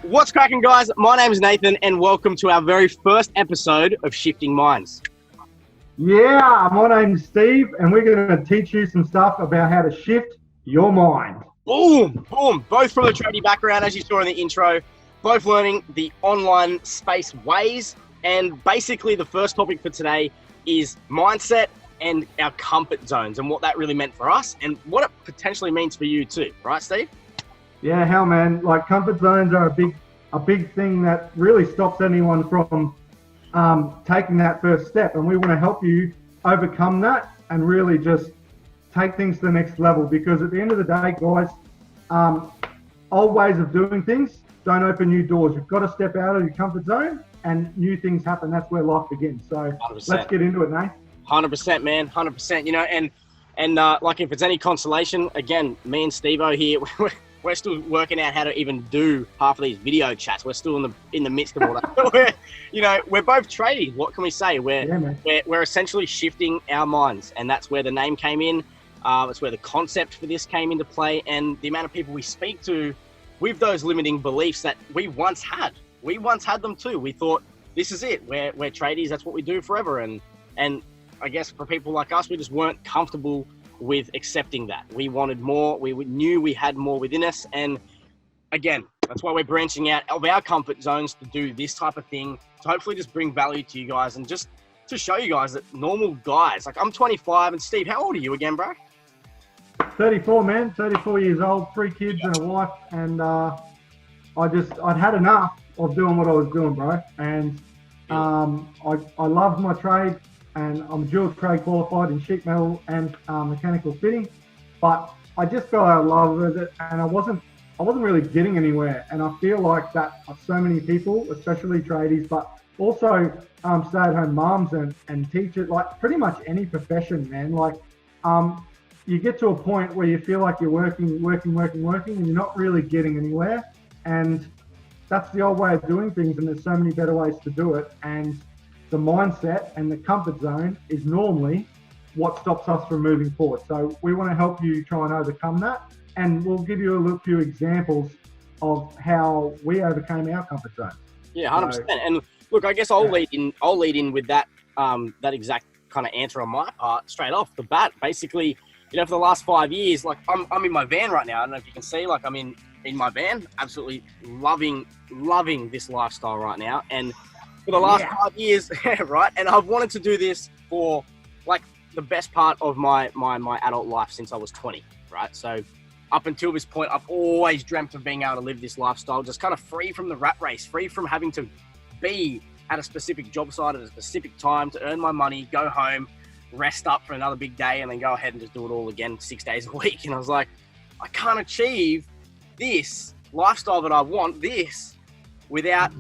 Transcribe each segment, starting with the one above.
What's cracking, guys? My name is Nathan, and welcome to our very first episode of Shifting Minds. Yeah, my name's Steve, and we're going to teach you some stuff about how to shift your mind. Boom, boom. Both from a tradie background, as you saw in the intro, both learning the online space ways. And basically, the first topic for today is mindset and our comfort zones and what that really meant for us and what it potentially means for you too. Right, Steve? Yeah, hell, man. Like, comfort zones are a big thing that really stops anyone from taking that first step. And we want to help you overcome that and really just take things to the next level. Because at the end of the day, guys, old ways of doing things don't open new doors. You've got to step out of your comfort zone and new things happen. That's where life begins. So 100%. Let's get into it, Nate. 100%, man. 100%. You know, and like if it's any consolation, again, me and Steve-O here, we're still working out how to even do half of these video chats. We're still in the midst of all that. We're both tradies. What can we say? We're essentially shifting our minds, and that's where the name came in. It's where the concept for this came into play, and the amount of people we speak to with those limiting beliefs that we once had. We once had them too. We thought, this is it. We're tradies. That's what we do forever. And I guess for people like us, we just weren't comfortable with accepting that. We wanted more. We knew we had more within us. And again, that's why we're branching out of our comfort zones to do this type of thing, to hopefully just bring value to you guys and just to show you guys that normal guys, like I'm 25, and Steve, how old are you again, bro? 34, man. 34 years old, 3 kids and a wife. And I'd had enough of doing what I was doing, bro. And I loved my trade. And I'm dual trade qualified in sheet metal and mechanical fitting, but I just fell out of love with it, and I wasn't really getting anywhere. And I feel like that so many people, especially tradies, but also stay-at-home moms and teachers, like pretty much any profession, man. Like you get to a point where you feel like you're working, and you're not really getting anywhere. And that's the old way of doing things, and there's so many better ways to do it. And the mindset and the comfort zone is normally what stops us from moving forward. So we want to help you try and overcome that. And we'll give you a few examples of how we overcame our comfort zone. Yeah, 100%. And look, I guess I'll lead in with that that exact kind of answer on my part straight off the bat. Basically, for the last 5 years, like I'm in my van right now. I don't know if you can see, like I'm in my van, absolutely loving this lifestyle right now. And for the last 5 years, right? And I've wanted to do this for like the best part of my adult life since I was 20, right? So up until this point, I've always dreamt of being able to live this lifestyle, just kind of free from the rat race, free from having to be at a specific job site at a specific time to earn my money, go home, rest up for another big day, and then go ahead and just do it all again 6 days a week. And I was like, I can't achieve this lifestyle that I want without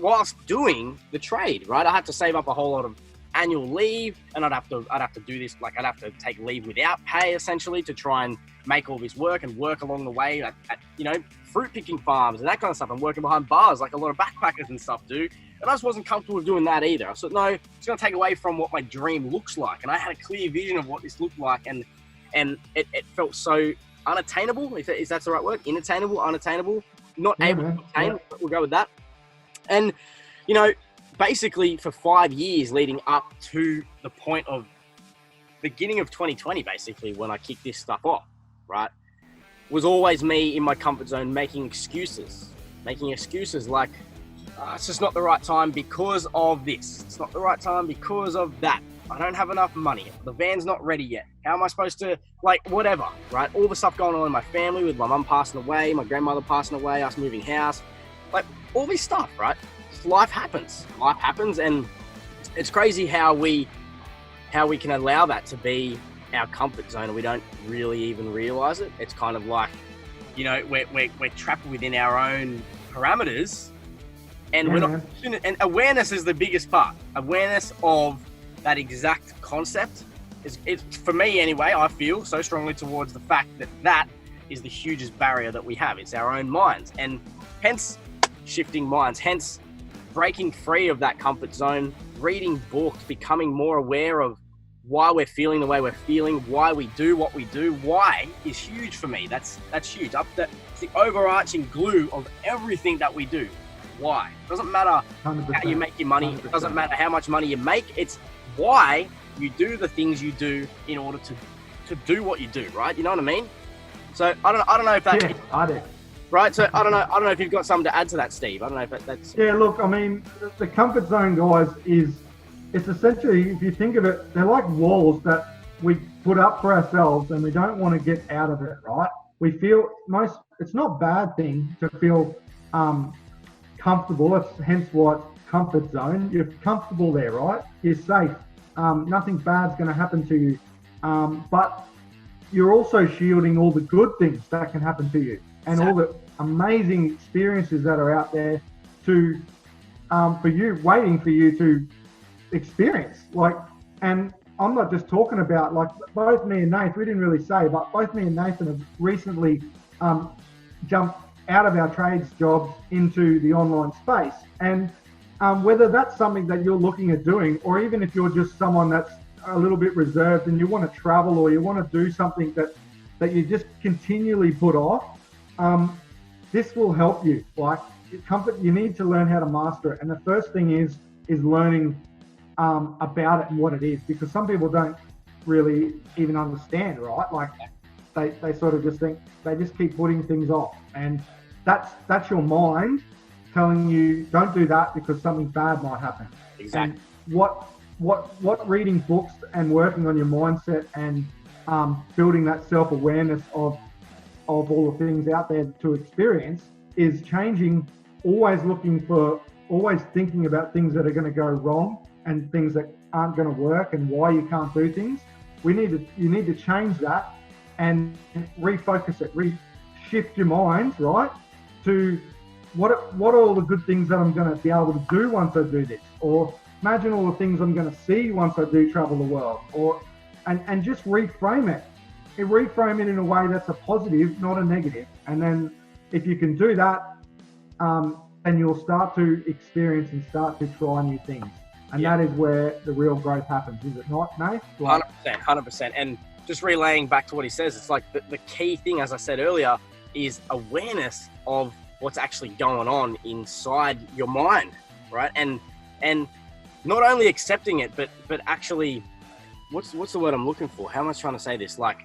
whilst doing the trade, right? I have to save up a whole lot of annual leave, and I'd have to do this, like I'd have to take leave without pay essentially to try and make all this work and work along the way at fruit picking farms and that kind of stuff, and working behind bars like a lot of backpackers and stuff do. And I just wasn't comfortable with doing that either. I thought, no, it's going to take away from what my dream looks like. And I had a clear vision of what this looked like, and it felt so unattainable, if that's the right word, unattainable, not able to attain, we'll go with that. And, basically for 5 years leading up to the point of beginning of 2020, basically, when I kicked this stuff off, right, was always me in my comfort zone making excuses like, it's just not the right time because of this. It's not the right time because of that. I don't have enough money. The van's not ready yet. How am I supposed to, whatever, right? All the stuff going on in my family with my mum passing away, my grandmother passing away, us moving house, all this stuff, right? Life happens, and it's crazy how we can allow that to be our comfort zone, and we don't really even realize it. It's kind of like, we're trapped within our own parameters, and we're not. And awareness is the biggest part. Awareness of that exact concept it's for me anyway. I feel so strongly towards the fact that is the hugest barrier that we have. It's our own minds, and hence shifting minds, hence breaking free of that comfort zone, reading books, becoming more aware of why we're feeling the way we're feeling, why we do what we do, why is huge for me. That's huge. It's the overarching glue of everything that we do. Why? It doesn't matter 100%. how you make your money. 100%. It doesn't matter how much money you make. It's why you do the things you do in order to do what you do, right? You know what I mean? So I don't know if that. Yeah, I do. Right. So I don't know if you've got something to add to that, Steve. I don't know if that's. Yeah, look, I mean, the comfort zone, guys, it's essentially, if you think of it, they're like walls that we put up for ourselves and we don't want to get out of it, right? We feel it's not a bad thing to feel comfortable. That's hence why it's comfort zone. You're comfortable there, right? You're safe. Nothing bad's going to happen to you. But you're also shielding all the good things that can happen to you and all the amazing experiences that are out there to for you, waiting for you to experience. And I'm not just talking about, like, both me and Nathan, we didn't really say, but both me and Nathan have recently jumped out of our trades jobs into the online space. And whether that's something that you're looking at doing, or even if you're just someone that's a little bit reserved and you want to travel, or you want to do something that you just continually put off, this will help you. Like, comfort, you need to learn how to master it. And the first thing is learning about it and what it is, because some people don't really even understand, right? Like, they sort of just think, they just keep putting things off, and that's your mind telling you don't do that because something bad might happen. Exactly. And what reading books and working on your mindset and building that self-awareness of all the things out there to experience is changing, always thinking about things that are going to go wrong and things that aren't going to work and why you can't do things. You need to change that and refocus it, shift your mind, right, to what are all the good things that I'm going to be able to do once I do this, or imagine all the things I'm going to see once I do travel the world, and just reframe it. Reframe it in a way that's a positive, not a negative. And then if you can do that, then you'll start to experience and start to try new things. And that is where the real growth happens, is it not, Nate? 100%. And just relaying back to what he says, it's like the key thing, as I said earlier, is awareness of what's actually going on inside your mind, right? And not only accepting it, but actually, what's the word I'm looking for? How am I trying to say this? Like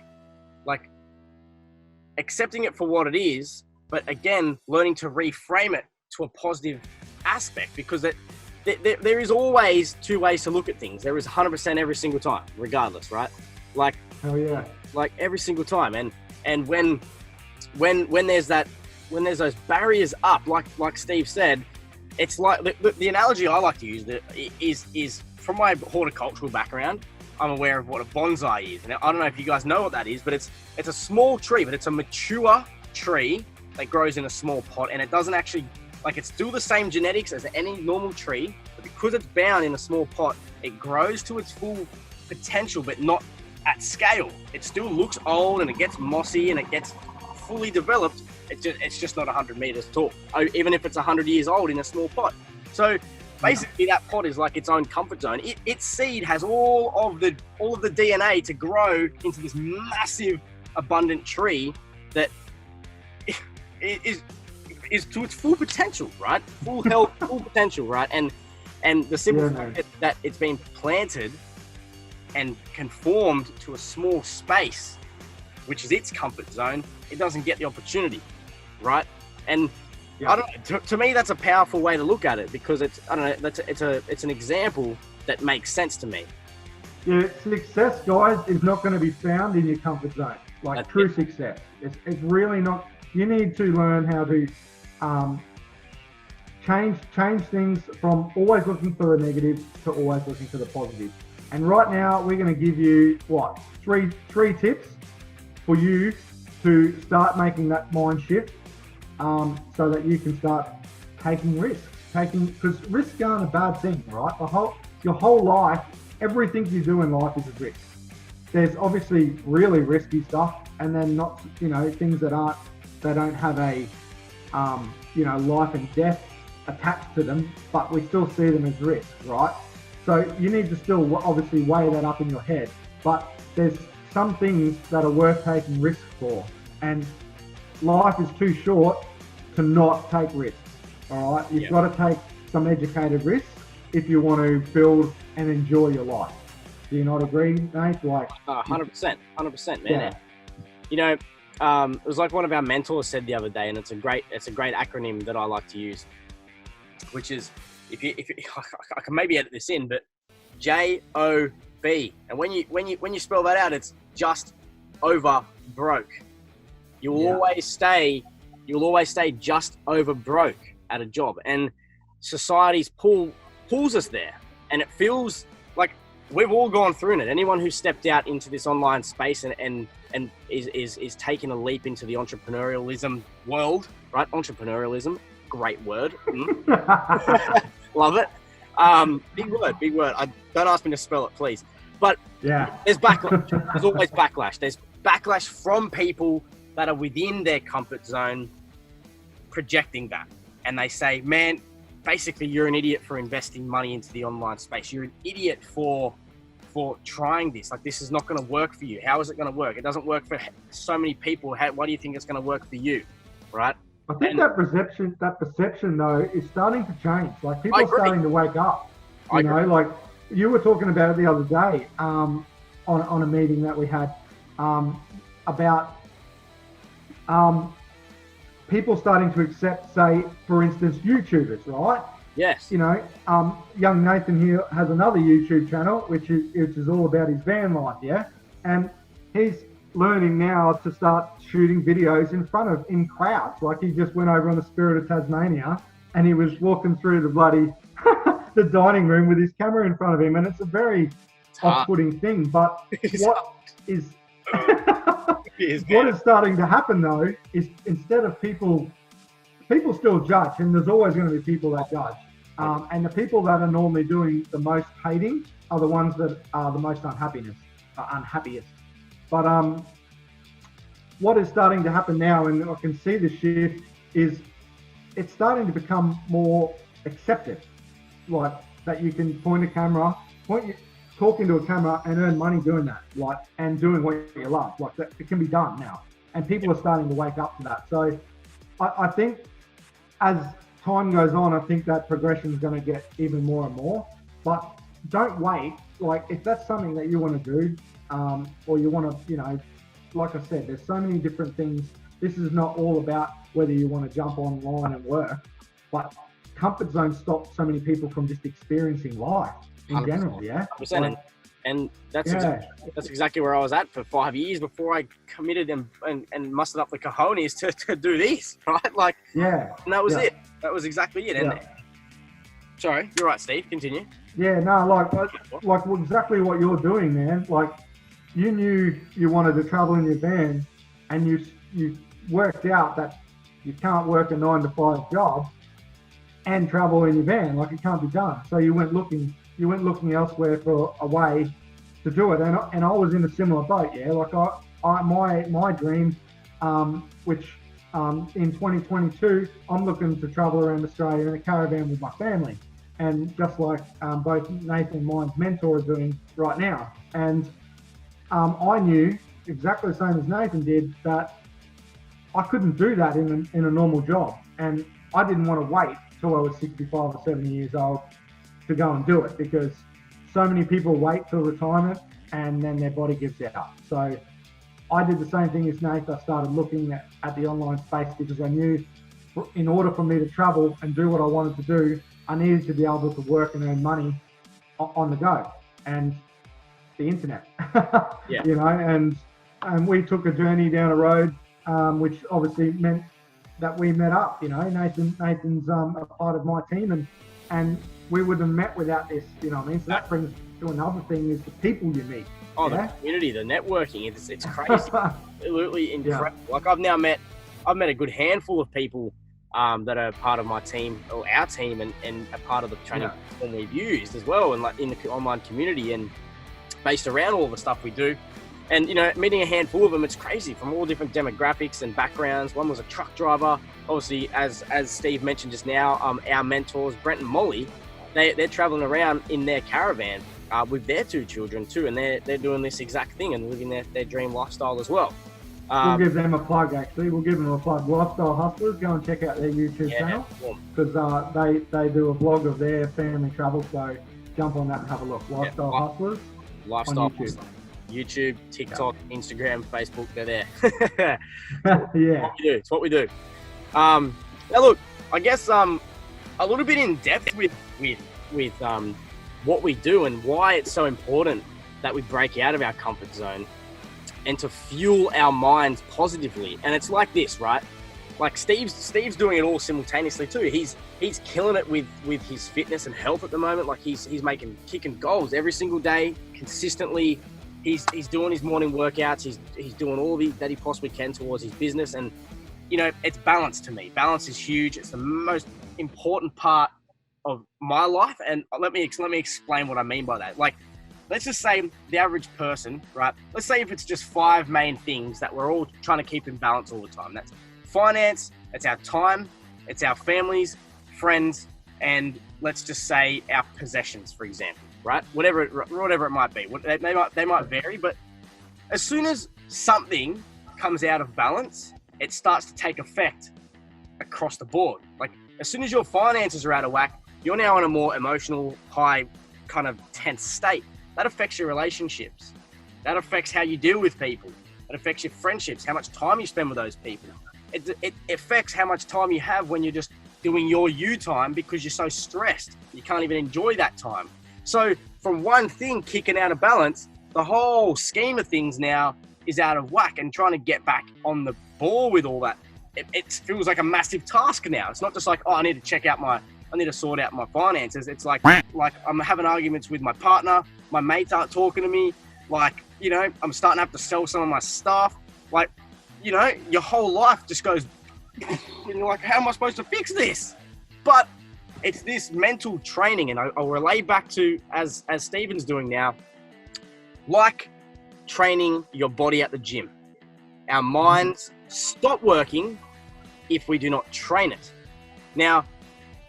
accepting it for what it is, but again, learning to reframe it to a positive aspect, because there is always two ways to look at things. There is 100% every single time, regardless, right? Like, oh yeah, like every single time. And when there's those barriers up, like Steve said, it's like the analogy I like to use is from my horticultural background. I'm aware of what a bonsai is, and I don't know if you guys know what that is, but it's a small tree, but it's a mature tree that grows in a small pot, and it doesn't actually, like, it's still the same genetics as any normal tree, but because it's bound in a small pot, it grows to its full potential, but not at scale. It still looks old and it gets mossy and it gets fully developed. It's just not 100 meters tall, even if it's 100 years old in a small pot. So basically that pot is like its own comfort zone. Its seed has all of the DNA to grow into this massive, abundant tree that is to its full potential, right? Full health, full potential, right? And the simple fact that it's been planted and conformed to a small space, which is its comfort zone, it doesn't get the opportunity, right? And I don't know, to me, that's a powerful way to look at it, because it's an example that makes sense to me. Yeah, success, guys, is not going to be found in your comfort zone. Like, that's true success. It's really not. You need to learn how to change things from always looking for the negative to always looking for the positive. And right now, we're going to give you three tips for you to start making that mind shift, so that you can start taking risks. Because risks aren't a bad thing, right? Your whole life, everything you do in life is a risk. There's obviously really risky stuff, and then not, things that don't have a, life and death attached to them, but we still see them as risks, right? So you need to still obviously weigh that up in your head. But there's some things that are worth taking risks for. And life is too short to not take risks. All right, you've got to take some educated risks if you want to build and enjoy your life. Do you not agree, Nate? Like, 100%, man. Yeah. You know, it was like one of our mentors said the other day, and it's a great acronym that I like to use, which is if you I can maybe edit this in, but JOB. And when you spell that out, it's just over broke. You'll always stay just over broke at a job, and society's pulls us there, and it feels like we've all gone through it. Anyone who's stepped out into this online space and is taking a leap into the entrepreneurialism world, right? Entrepreneurialism, great word. Love it. Big word. Don't ask me to spell it, please. But there's backlash. There's always backlash. There's backlash from people that are within their comfort zone projecting that. And they say, man, basically you're an idiot for investing money into the online space. You're an idiot for trying this. Like, this is not going to work for you. How is it going to work? It doesn't work for so many people. Why do you think it's going to work for you? Right? I think that perception though is starting to change. Like, people are starting to wake up. You know, like you were talking about it the other day on a meeting that we had about people starting to accept, say, for instance, YouTubers, right? Yes. You know, young Nathan here has another YouTube channel, which is all about his van life, yeah? And he's learning now to start shooting videos in crowds. Like, he just went over on the Spirit of Tasmania and he was walking through the bloody the dining room with his camera in front of him, and it's a very off-putting thing. But what is starting to happen though is, instead of people still judge, and there's always going to be people that judge, and the people that are normally doing the most hating are the ones that are the most unhappiest. But what is starting to happen now, and I can see the shift, is it's starting to become more accepted, like that you can talk into a camera and earn money doing that, like, and doing what you love, like that. It can be done now, and people are starting to wake up to that. So I think as time goes on, I think that progression is going to get even more and more. But don't wait. Like, if that's something that you want to do, or you want to, you know, like I said, there's so many different things. This is not all about whether you want to jump online and work, but comfort zone stops so many people from just experiencing life in 100%. General. Yeah. 100%. Like, and that's exactly where I was at for 5 years before I committed and mustered up the cojones to do this, right? Like, and that was it. That was exactly it. And sorry, you're right, Steve. Continue. Yeah, no, like exactly what you're doing, man. Like, you knew you wanted to travel in your van, and you worked out that you can't work a 9-to-5 job and travel in your van. Like, it can't be done. So you went looking elsewhere for a way to do it. And I was in a similar boat. Yeah, like my dream, which in 2022, I'm looking to travel around Australia in a caravan with my family, and just like both Nathan and mine's mentor are doing right now. And I knew exactly the same as Nathan did that I couldn't do that in a normal job, and I didn't want to wait till I was 65 or 70 years old to go and do it, because so many people wait till retirement and then their body gives out. So I did the same thing as Nate. I started looking at the online space because I knew in order for me to travel and do what I wanted to do, I needed to be able to work and earn money on the go, and the internet, you know, and we took a journey down a road, which obviously meant that we met up. You know, Nathan's a part of my team, and we wouldn't have met without this. You know what I mean? So that brings to another thing, is the people you meet. Oh, the community, the networking, it's crazy. Absolutely incredible. Like, I've met a good handful of people that are part of my team, or our team, and a part of the training platform we've used as well, and like in the online community, and based around all the stuff we do. And, you know, meeting a handful of them, it's crazy, from all different demographics and backgrounds. One was a truck driver. Obviously, as Steve mentioned just now, our mentors, Brent and Molly, they're traveling around in their caravan with their 2 children too, and they're doing this exact thing and living their dream lifestyle as well. We'll give them a plug, actually. We'll give them a plug. Lifestyle Hustlers, go and check out their YouTube channel, because they do a vlog of their family travel, so jump on that and have a look. Lifestyle Hustlers Lifestyle on YouTube. Hustlers. YouTube, TikTok, Instagram, Facebook, they're there. Yeah. It's what we do. Now look, I guess a little bit in depth with what we do and why it's so important that we break out of our comfort zone and to fuel our minds positively. And it's like this, right? Like Steve's doing it all simultaneously too. He's killing it with his fitness and health at the moment. Like he's kicking goals every single day consistently. He's doing his morning workouts. He's doing all that he possibly can towards his business. And you know, it's balance to me. Balance is huge. It's the most important part of my life. And let me explain what I mean by that. Like, let's just say the average person, right? Let's say if it's just 5 main things that we're all trying to keep in balance all the time. That's finance, it's our time, it's our families, friends, and let's just say our possessions, for example, right? Whatever it might be. They might vary, but as soon as something comes out of balance, it starts to take effect across the board. Like, as soon as your finances are out of whack, you're now in a more emotional, high, kind of tense state. That affects your relationships. That affects how you deal with people. It affects your friendships, how much time you spend with those people. It affects how much time you have when you're just doing your you time because you're so stressed. You can't even enjoy that time. So from one thing kicking out of balance, the whole scheme of things now is out of whack, and trying to get back on the ball with all that, it feels like a massive task now. It's not just like, oh, I need to sort out my finances. It's like I'm having arguments with my partner. My mates aren't talking to me. Like, you know, I'm starting to have to sell some of my stuff. Like, you know, your whole life just goes, and you're like, how am I supposed to fix this? But it's this mental training, and I'll relay back to, as Stephen's doing now, like training your body at the gym. Our minds stop working if we do not train it. Now,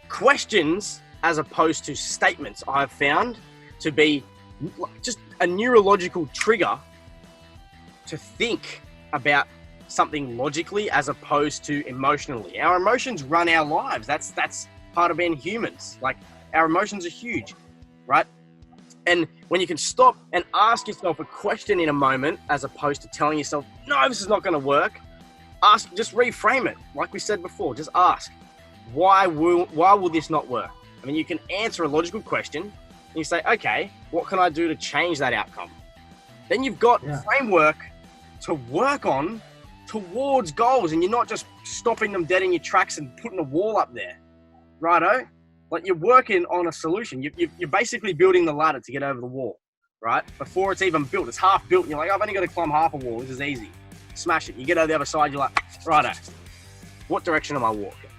questions as opposed to statements I've found to be just a neurological trigger to think about something logically as opposed to emotionally. Our emotions run our lives. That's part of being humans. Like, our emotions are huge, right? And when you can stop and ask yourself a question in a moment, as opposed to telling yourself, no, this is not going to work, just reframe it. Like we said before, just ask, why will this not work? I mean, you can answer a logical question and you say, okay, what can I do to change that outcome? Then you've got framework to work on towards goals, and you're not just stopping them dead in your tracks and putting a wall up there, righto? Like, you're working on a solution. You're basically building the ladder to get over the wall, right? Before it's even built, it's half built, and you're like, I've only got to climb half a wall. This is easy. Smash it. You get over the other side, you're like, righto, what direction am I walking?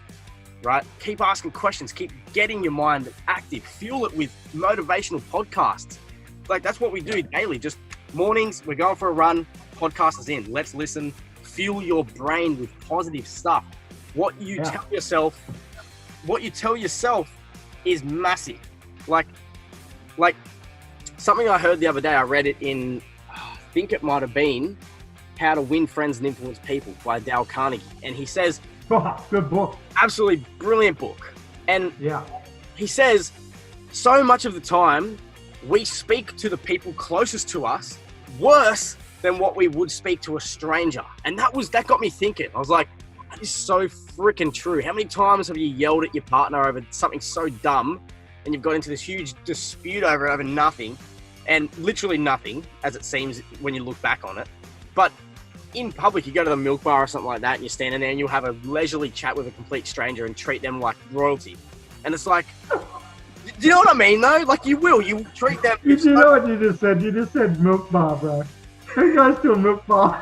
Right? Keep asking questions. Keep getting your mind active. Fuel it with motivational podcasts. Like, that's what we do daily. Just mornings, we're going for a run, podcast is in. Let's listen. Fuel your brain with positive stuff. What you tell yourself is massive. Like something I heard the other day, I read it in, I think it might have been How to Win Friends and Influence People by Dale Carnegie. And he says, good book. Absolutely brilliant book. And he says, so much of the time, we speak to the people closest to us worse than what we would speak to a stranger. And that got me thinking. I was like, that is so freaking true. How many times have you yelled at your partner over something so dumb, and you've got into this huge dispute over nothing, and literally nothing, as it seems when you look back on it. But in public, you go to the milk bar or something like that, and you're standing there and you'll have a leisurely chat with a complete stranger and treat them like royalty. And it's like, do you know what I mean, though? Like, you treat them. You know what you just said? You just said milk bar, bro. Who goes to a milk bar?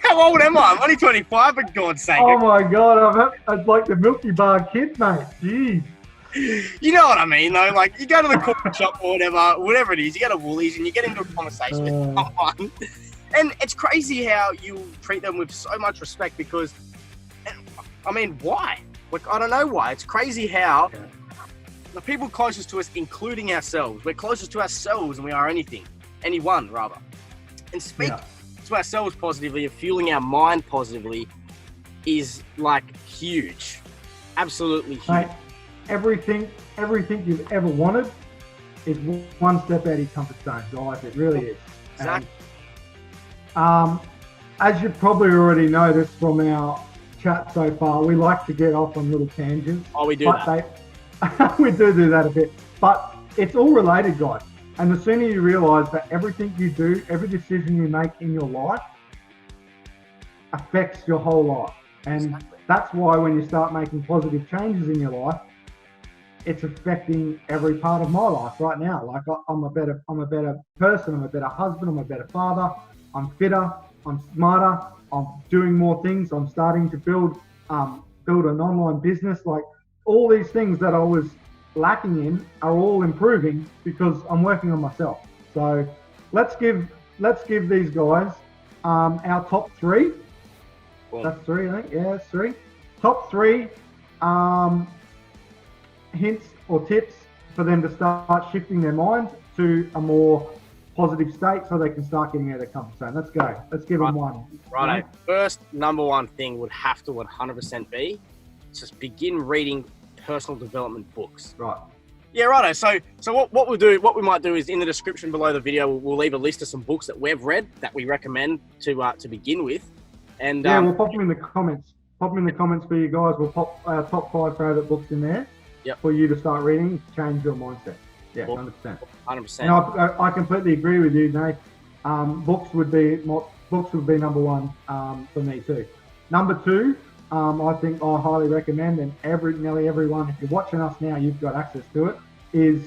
How old am I? I'm only 25, for God's sake. Oh my God, I'm like the Milky Bar kid, mate. Jeez. You know what I mean, though? Like, you go to the coffee shop or whatever it is, you go to Woolies and you get into a conversation with someone. And it's crazy how you treat them with so much respect because, I mean, why? I don't know why. It's crazy how the people closest to us, including ourselves, we're closest to ourselves than we are anyone rather. And speaking to ourselves positively and fueling our mind positively is like huge. Absolutely huge. Mate, everything you've ever wanted is one step out of your comfort zone, guys. It really is. Exactly. And, as you probably already noticed from our chat so far, we like to get off on little tangents. Oh, we do that. We do that a bit. But it's all related, guys. And the sooner you realise that everything you do, every decision you make in your life affects your whole life. And that's why when you start making positive changes in your life, it's affecting every part of my life right now. Like I'm a better person, I'm a better husband, I'm a better father, I'm fitter, I'm smarter, I'm doing more things, I'm starting to build an online business. Like all these things that I was lacking in are all improving because I'm working on myself. So let's give these guys our top three. Cool. That's three, I think. Yeah, that's three. Top three hints or tips for them to start shifting their mind to a more positive state so they can start getting out of their comfort zone. Let's go. Let's give them one. Right. First, number one thing would have to 100% be just begin reading personal development books. Right. Yeah, righto. So what we might do is in the description below the video, we'll leave a list of some books that we've read that we recommend to begin with. And we'll pop them in the comments. Pop them in the comments for you guys. We'll pop our top 5 favorite books in there for you to start reading to change your mindset. Yeah, 100%. 100%. And I completely agree with you, Nate. Books would be number one for me too. Number two, I think I highly recommend, and nearly everyone, if you're watching us now, you've got access to it, is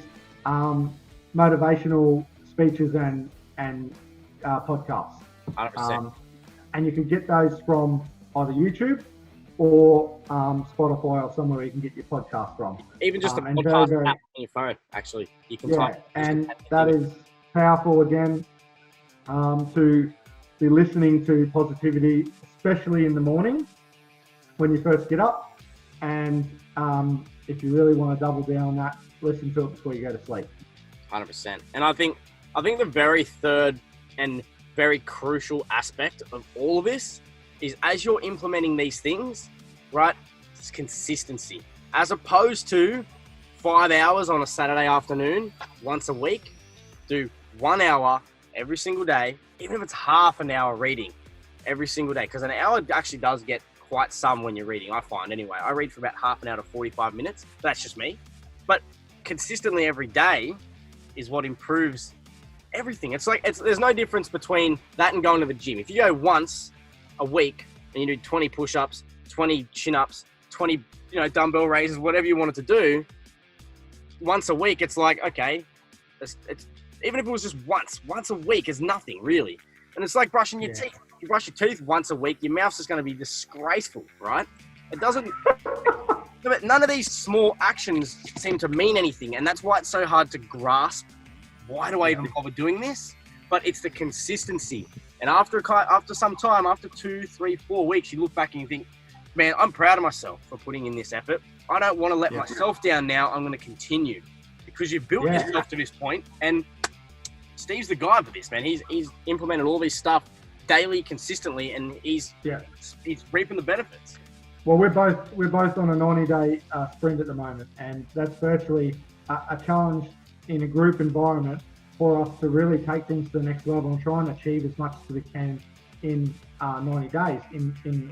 motivational speeches and podcasts. 100%. And you can get those from either YouTube or Spotify or somewhere you can get your podcast from. Even just a podcast app on your phone, actually. You can type. And that is powerful, again, to be listening to positivity, especially in the morning when you first get up. And if you really want to double down on that, listen to it before you go to sleep. 100%. And I think the very third and very crucial aspect of all of this is as you're implementing these things, right, it's consistency. As opposed to 5 hours on a Saturday afternoon, once a week, do 1 hour every single day, even if it's half an hour reading every single day. Because an hour actually does get quite some when you're reading, I find anyway. I read for about half an hour to 45 minutes. That's just me. But consistently every day is what improves everything. There's no difference between that and going to the gym. If you go once a week and you do 20 push-ups, 20 chin-ups, 20 dumbbell raises, whatever you wanted to do, once a week, it's like, okay, it's even if it was just once a week is nothing really. And it's like brushing your teeth. If you brush your teeth once a week, your mouth's just going to be disgraceful, right? It doesn't. But none of these small actions seem to mean anything, and that's why it's so hard to grasp. Why do I even bother doing this? But it's the consistency. And after some time, after 2, 3, 4 weeks, you look back and you think, man, I'm proud of myself for putting in this effort. I don't want to let myself down now. I'm going to continue because you've built yourself to this point. And Steve's the guy for this, man. He's implemented all this stuff daily, consistently, and he's reaping the benefits. Well, we're both on a 90-day sprint at the moment, and that's virtually a challenge in a group environment for us to really take things to the next level and try and achieve as much as we can in 90 days,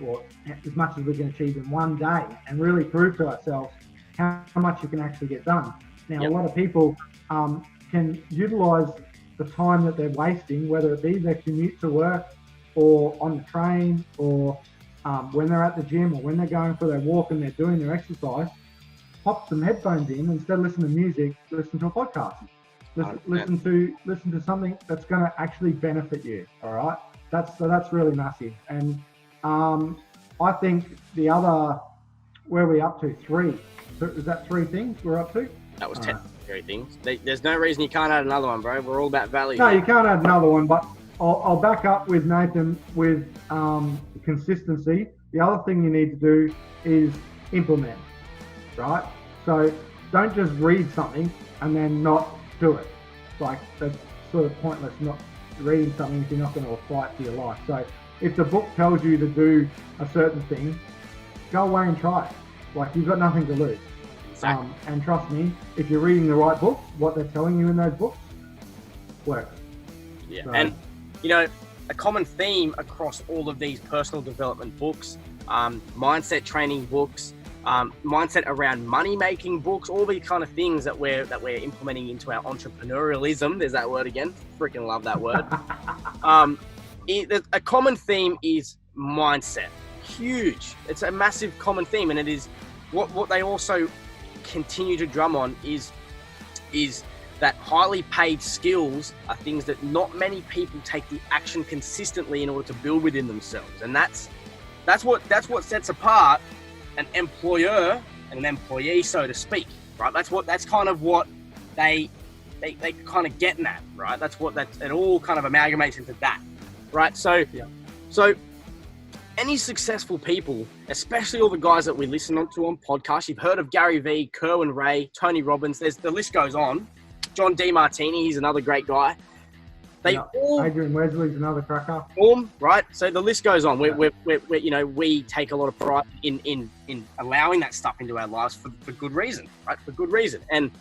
or as much as we can achieve in 1 day, and really prove to ourselves how much you can actually get done. Now, a lot of people can utilise the time that they're wasting, whether it be their commute to work or on the train or when they're at the gym or when they're going for their walk and they're doing their exercise, pop some headphones in, instead of listening to music, listen to a podcast. Listen to something that's going to actually benefit you. All right, that's really massive. And I think the other, where are we up to? 3. So is that 3 things we're up to? That was 10 3 things. There's no reason you can't add another one, bro. We're all about value. No, you can't add another one, but I'll back up with Nathan with consistency. The other thing you need to do is implement. right? So don't just read something and then not do it. Like, that's sort of pointless not reading something if you're not going to apply it to your life. So if the book tells you to do a certain thing, go away and try it. Like, you've got nothing to lose. Exactly. And trust me, if you're reading the right books, what they're telling you in those books works. Yeah, So, and you know, a common theme across all of these personal development books, mindset training books, mindset around money making books, all these kind of things that we're implementing into our entrepreneurialism. There's that word again. Freaking love that word. A common theme is mindset. Huge. It's a massive common theme, and it is what they also continue to drum on is that highly paid skills are things that not many people take the action consistently in order to build within themselves. And that's what sets apart an employer and an employee, so to speak, right? That's kind of what they kind of getting at, right? It all kind of amalgamates into that, right? So any successful people, especially all the guys that we listen to on podcasts, you've heard of Gary Vee, Kerwin Ray, Tony Robbins, the list goes on. John DeMartini, he's another great guy. Adrian Wesley's another cracker. Right? So the list goes on. We take a lot of pride in allowing that stuff into our lives for good reason, right? For good reason. And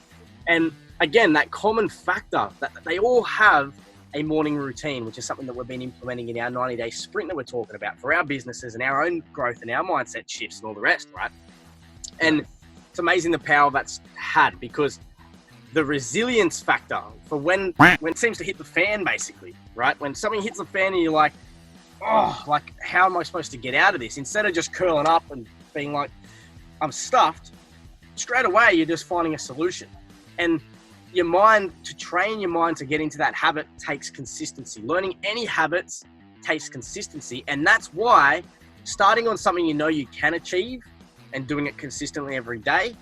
again, that common factor that they all have a morning routine, which is something that we've been implementing in our 90-day sprint that we're talking about for our businesses and our own growth and our mindset shifts and all the rest, right? And it's amazing the power that's had, because the resilience factor for when it seems to hit the fan, basically, right? When something hits the fan and you're like, oh, like, how am I supposed to get out of this? Instead of just curling up and being like, I'm stuffed, straight away you're just finding a solution. And to train your mind to get into that habit takes consistency. Learning any habits takes consistency. And that's why starting on something you know you can achieve and doing it consistently every day,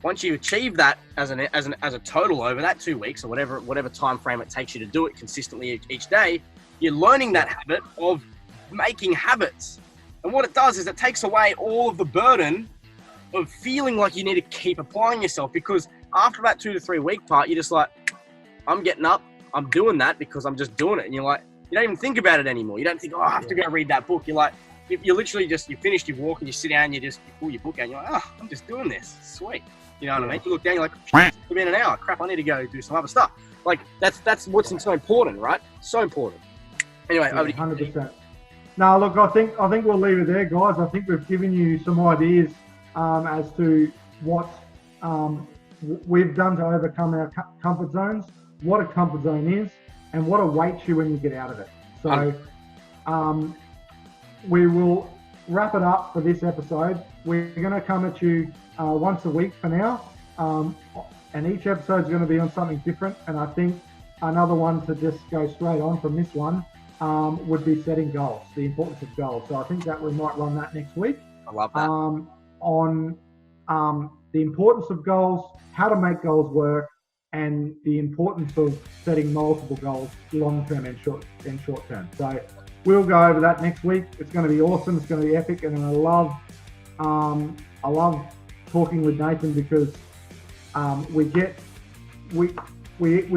once you achieve that as a total over that 2 weeks or whatever time frame it takes you to do it consistently each day, you're learning that habit of making habits. And what it does is it takes away all of the burden of feeling like you need to keep applying yourself, because after that 2 to 3 week part, you're just like, I'm getting up, I'm doing that because I'm just doing it. And you're like, you don't even think about it anymore. You don't think, oh, I have to go read that book. You're like, you're literally just, you finished your walk and you sit down, you pull your book out and you're like, oh, I'm just doing this. Sweet. You know what I mean? You look down, you're like, it's been an hour. Crap, I need to go do some other stuff. Like, that's what's so important, right? So important. Anyway, over to you. 100%. No, look, I think we'll leave it there, guys. I think we've given you some ideas as to what we've done to overcome our comfort zones, what a comfort zone is, and what awaits you when you get out of it. So we will wrap it up for this episode. We're going to come at you once a week for now, and each episode is going to be on something different. And I think another one to just go straight on from this one would be setting goals, the importance of goals. So I think that we might run that next week. I love that. On the importance of goals, how to make goals work, and the importance of setting multiple goals, long-term and short-term. So we'll go over that next week. It's going to be awesome. It's going to be epic, and I love talking with Nathan, because we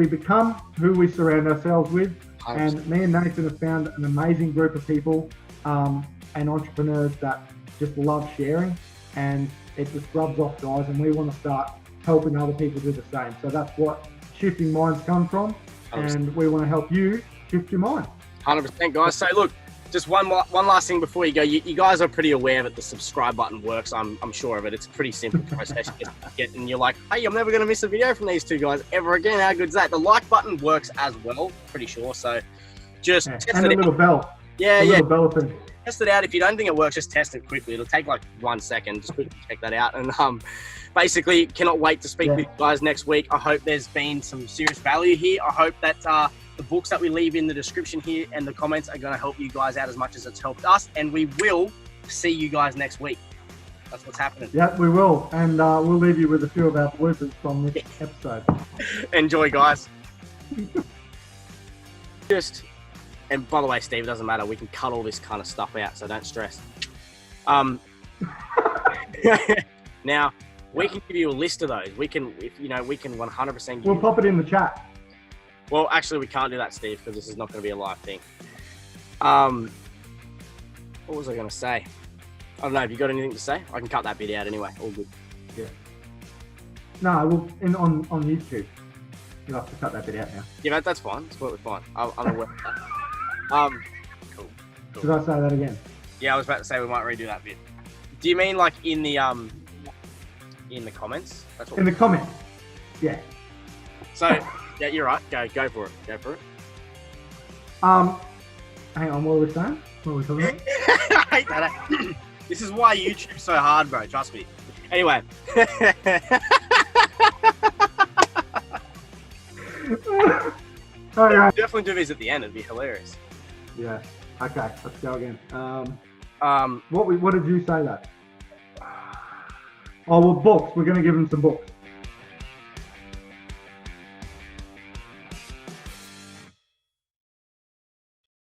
become who we surround ourselves with. 100%. And me and Nathan have found an amazing group of people and entrepreneurs that just love sharing, and it just rubs off, guys, and we want to start helping other people do the same. So that's what Shifting Minds come from, 100%. And we want to help you shift your mind. 100%, guys. So look, just one last thing before you go. You guys are pretty aware that the subscribe button works. I'm sure of it. It's a pretty simple process to get, and you're like, hey, I'm never going to miss a video from these two guys ever again. How good's that? The like button works as well, pretty sure. So just test and it a little out. Bell. Yeah, little bell thing. Test it out. If you don't think it works, just test it quickly. It'll take like 1 second. Just quickly check that out. And basically, cannot wait to speak with you guys next week. I hope there's been some serious value here. I hope that the books that we leave in the description here and the comments are going to help you guys out as much as it's helped us. And we will see you guys next week. That's what's happening. Yeah, we will. And we'll leave you with a few of our bloopers from this episode. Enjoy, guys. And by the way, Steve, it doesn't matter. We can cut all this kind of stuff out, so don't stress. Now, We can give you a list of those. We can, if you know, we can 100% give We'll you. pop it in the chat. Well, actually, we can't do that, Steve, because this is not going to be a live thing. What was I going to say? I don't know. Have you got anything to say? I can cut that bit out anyway. All good. Yeah. No, on YouTube. You'll have to cut that bit out now. Yeah, that's fine. It's perfectly fine. I'm aware of that. Cool. Should I say that again? Yeah, I was about to say we might redo that bit. Do you mean like in the comments? That's what In the comments. Yeah. So, yeah, you're right. Go for it. Go for it. Hang on, what were we saying? What were we talking about? I hate that. This is why YouTube's so hard, bro. Trust me. Anyway. Alright. Definitely do these at the end. It'd be hilarious. Yeah. Okay, let's go again. What did you say that? Oh, well, books. We're going to give them some books.